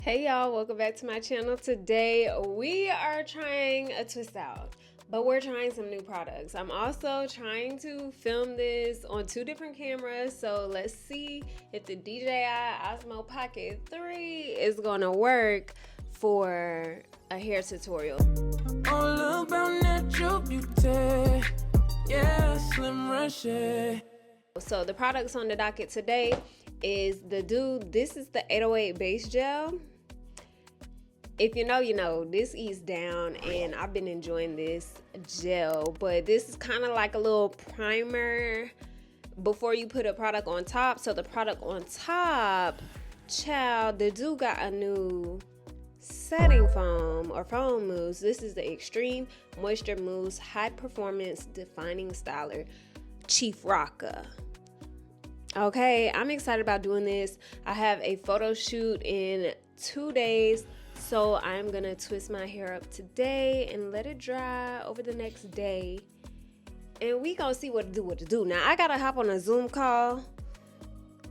Hey y'all, welcome back to my channel. Today we are trying a twist out, but we're trying some new products. I'm also trying to film this on two different cameras, so let's see if the DJI Osmo Pocket 3 is gonna work for a hair tutorial. All about natural beauty, yeah, Slim Rushy. So the products on the docket today is this is the 808 base gel. If you know, you know, this eats down and I've been enjoying this gel, but this is kind of like a little primer before you put a product on top. So the product on top, child, the dude got a new setting foam or foam mousse. This is the Extreme Moisture Mousse High Performance Defining Styler Chief Rocka. Okay, I'm excited about doing this. I have a photo shoot in 2 days. So I'm gonna twist my hair up today and let it dry over the next day. And we gonna see what to do. Now I gotta hop on a Zoom call.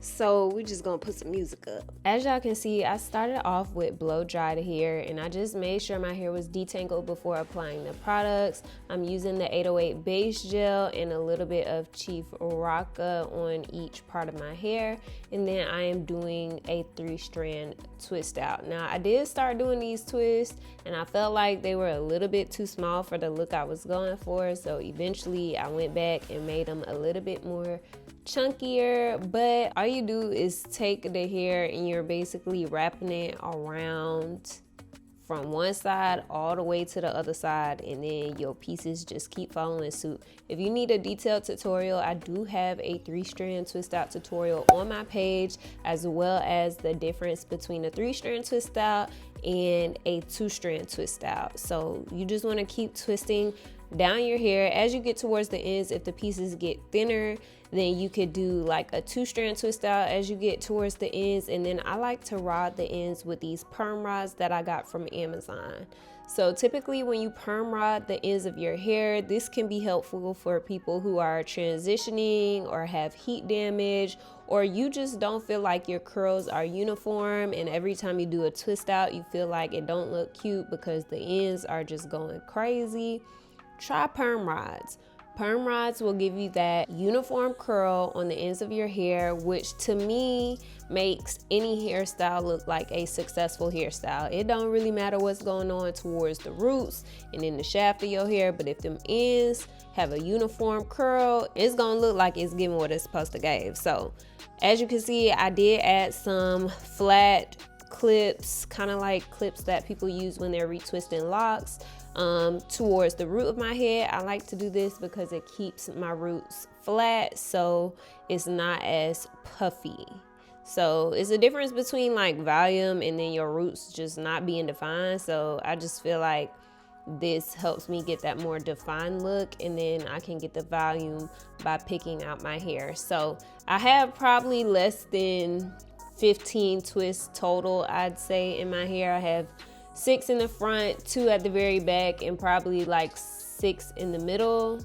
So we just gonna put some music up. As y'all can see, I started off with blow dried hair and I just made sure my hair was detangled before applying the products. I'm using the 808 base gel and a little bit of Chief Rocka on each part of my hair. And then I am doing a 3-strand twist out. Now I did start doing these twists and I felt like they were a little bit too small for the look I was going for. So eventually I went back and made them a little bit more chunkier, but all you do is take the hair and you're basically wrapping it around from one side all the way to the other side, and then your pieces just keep following suit. If you need a detailed tutorial, I do have a 3-strand twist out tutorial on my page, as well as the difference between a 3-strand twist out and a 2-strand twist out. So you just want to keep twisting down your hair as you get towards the ends. If the pieces get thinner, then you could do like a 2-strand twist out as you get towards the ends. And then I like to rod the ends with these perm rods that I got from Amazon. So typically when you perm rod the ends of your hair, this can be helpful for people who are transitioning or have heat damage, or you just don't feel like your curls are uniform and every time you do a twist out you feel like it don't look cute because the ends are just going crazy. Try perm rods. Perm rods will give you that uniform curl on the ends of your hair, which to me makes any hairstyle look like a successful hairstyle. It don't really matter what's going on towards the roots and in the shaft of your hair, but if them ends have a uniform curl, it's gonna look like it's giving what it's supposed to give. So as you can see, I did add some flat clips, kind of like clips that people use when they're retwisting locks, towards the root of my head. I like to do this because it keeps my roots flat, so it's not as puffy. So it's a difference between like volume and then your roots just not being defined. So I just feel like this helps me get that more defined look, and then I can get the volume by picking out my hair. So I have probably less than 15 twists total, I'd say, in my hair. I have 6 in the front, 2 at the very back, and probably like 6 in the middle.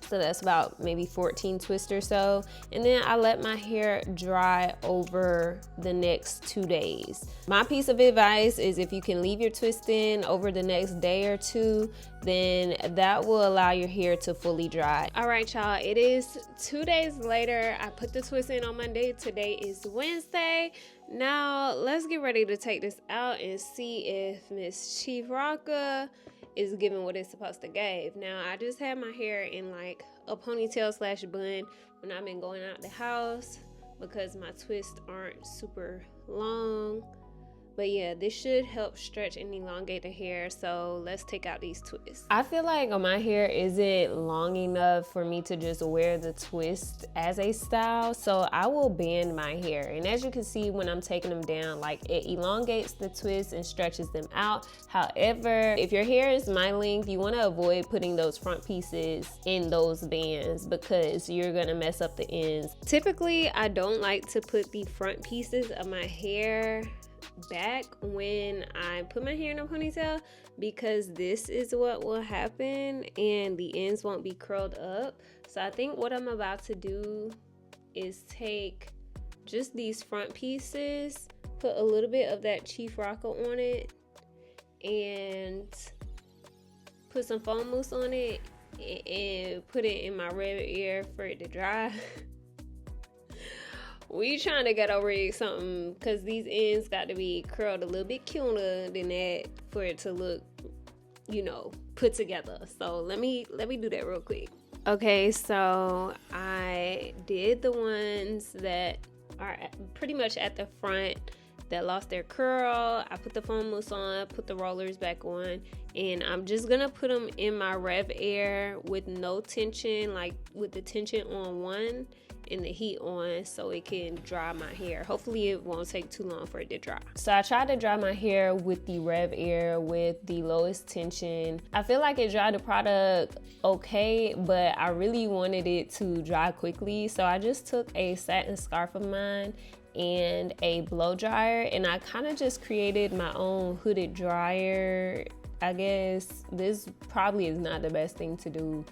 So that's about maybe 14 twists or so. And then I let my hair dry over the next 2 days. My piece of advice is if you can leave your twist in over the next day or 2, then that will allow your hair to fully dry. All right, y'all, it is 2 days later. I put the twist in on Monday. Today is Wednesday. Now let's get ready to take this out and see if Miss Chief Rocka is giving what it's supposed to give. Now I just had my hair in like a ponytail slash bun when I've been going out the house because my twists aren't super long. But yeah, this should help stretch and elongate the hair. So let's take out these twists. I feel like my hair isn't long enough for me to just wear the twist as a style. So I will band my hair. And as you can see when I'm taking them down, like it elongates the twist and stretches them out. However, if your hair is my length, you want to avoid putting those front pieces in those bands because you're going to mess up the ends. Typically, I don't like to put the front pieces of my hair back when I put my hair in a ponytail because this is what will happen and the ends won't be curled up. So I think what I'm about to do is take just these front pieces, put a little bit of that Chief Rocka on it, and put some foam mousse on it, and put it in my red ear for it to dry. We trying to get over something, because these ends got to be curled a little bit cuter than that for it to look, you know, put together. So let me do that real quick. Okay, so I did the ones that are pretty much at the front that lost their curl. I put the foam mousse on, put the rollers back on, and I'm just gonna put them in my Rev Air with no tension, like with the tension on 1 and the heat on, so it can dry my hair. Hopefully it won't take too long for it to dry. So I tried to dry my hair with the Rev Air with the lowest tension. I feel like it dried the product okay, but I really wanted it to dry quickly, so I just took a satin scarf of mine and a blow dryer, and I kind of just created my own hooded dryer. I guess this probably is not the best thing to do,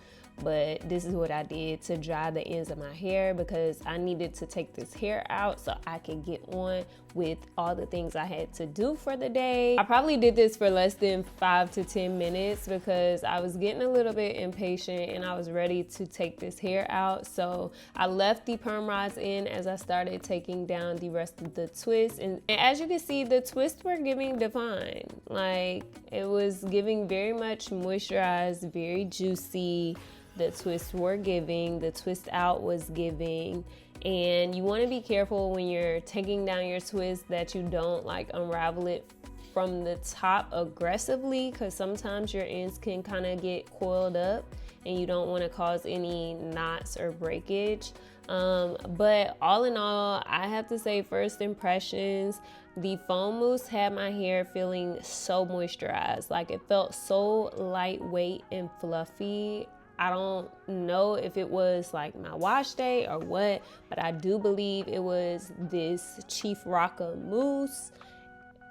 but this is what I did to dry the ends of my hair, because I needed to take this hair out so I could get on with all the things I had to do for the day. I probably did this for less than 5 to 10 minutes because I was getting a little bit impatient and I was ready to take this hair out. So I left the perm rods in as I started taking down the rest of the twists. And as you can see, the twists were giving define. Like, it was giving very much moisturized, very juicy. The twists were giving, the twist out was giving. And you want to be careful when you're taking down your twist that you don't like unravel it from the top aggressively, because sometimes your ends can kind of get coiled up and you don't want to cause any knots or breakage. But all in all, I have to say, first impressions, the foam mousse had my hair feeling so moisturized. Like, it felt so lightweight and fluffy. I don't know if it was like my wash day or what, but I do believe it was this Chief Rocka mousse.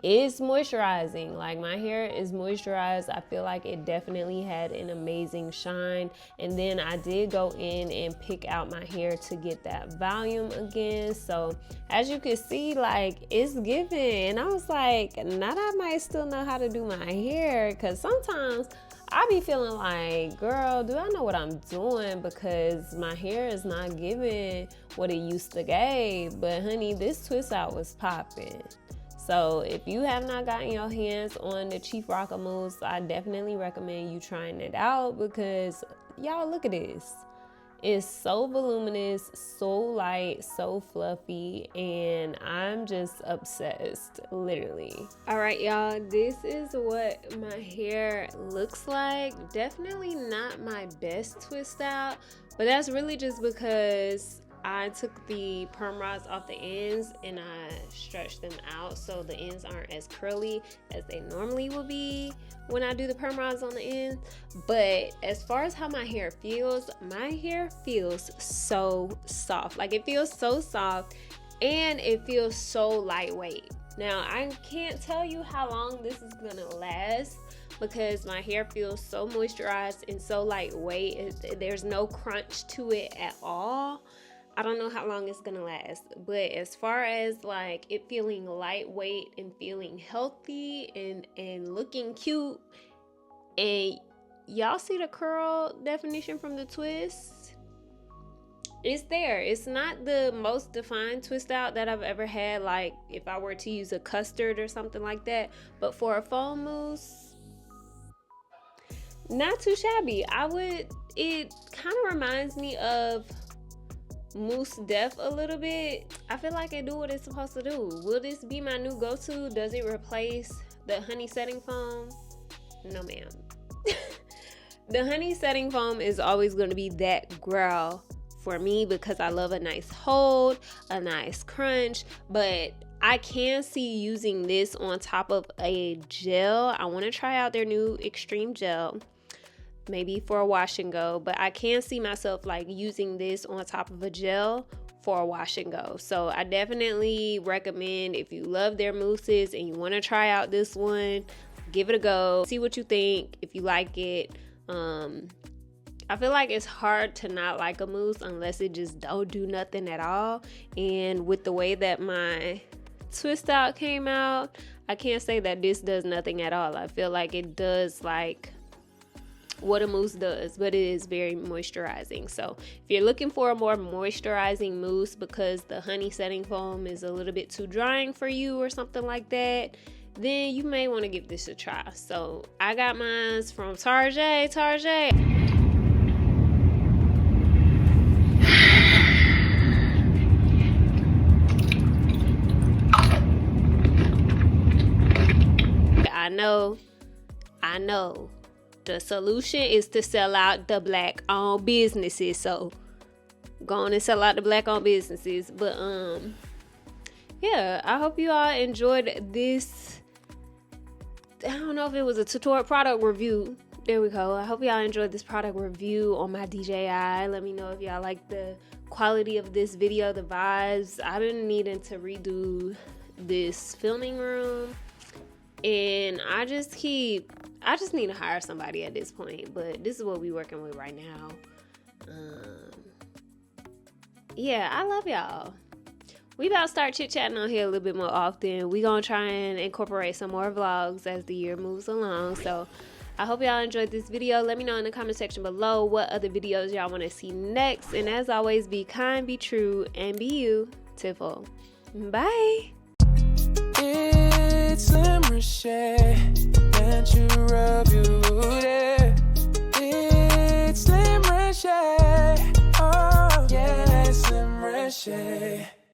It's moisturizing. Like, my hair is moisturized. I feel like it definitely had an amazing shine. And then I did go in and pick out my hair to get that volume again. So as you can see, like, it's giving. And I was like, now that I might still know how to do my hair, because sometimes I be feeling like, girl, do I know what I'm doing? Because my hair is not giving what it used to give. But honey, this twist out was popping. So if you have not gotten your hands on the Chief Rocka mousse, I definitely recommend you trying it out, because y'all, look at this. It's so voluminous, so light, so fluffy, and I'm just obsessed, literally. All right, y'all, this is what my hair looks like. Definitely not my best twist out, but that's really just because I took the perm rods off the ends and I stretched them out so the ends aren't as curly as they normally would be when I do the perm rods on the ends. But as far as how my hair feels so soft. Like, it feels so soft and it feels so lightweight. Now, I can't tell you how long this is gonna last, because my hair feels so moisturized and so lightweight. There's no crunch to it at all. I don't know how long it's gonna last, but as far as like it feeling lightweight and feeling healthy and looking cute, and y'all see the curl definition from the twist, it's there. It's not the most defined twist out that I've ever had, like if I were to use a custard or something like that, but for a foam mousse, not too shabby. It kind of reminds me of Mousse Def a little bit. I feel like it do what it's supposed to do. Will this be my new go-to? Does it replace the honey setting foam? No, ma'am. The honey setting foam is always going to be that girl for me, because I love a nice hold, a nice crunch, but I can see using this on top of a gel. I want to try out their new Extreme Gel, maybe for a wash and go, but I can see myself like using this on top of a gel for a wash and go. So I definitely recommend, if you love their mousses and you want to try out this one, give it a go, see what you think. If you like it, I feel like it's hard to not like a mousse unless it just don't do nothing at all. And with the way that my twist out came out, I can't say that this does nothing at all. I feel like it does like what a mousse does, but it is very moisturizing. So if you're looking for a more moisturizing mousse because the honey setting foam is a little bit too drying for you or something like that, then you may want to give this a try. So I got mine from Tarjay. I know. The solution is to sell out the black-owned businesses. So go on and sell out the black-owned businesses. But yeah, I hope you all enjoyed this. I don't know if it was a tutorial product review. There we go. I hope y'all enjoyed this product review on my DJI. Let me know if y'all like the quality of this video, the vibes. I've been needing to redo this filming room, and I just need to hire somebody at this point, but this is what we're working with right now. Yeah, I love y'all. We about to start chit-chatting on here a little bit more often. We gonna try and incorporate some more vlogs as the year moves along. So I hope y'all enjoyed this video. Let me know in the comment section below what other videos y'all want to see next. And as always, be kind, be true, and be you. Tiffle. Bye. It's Slim Rochelle,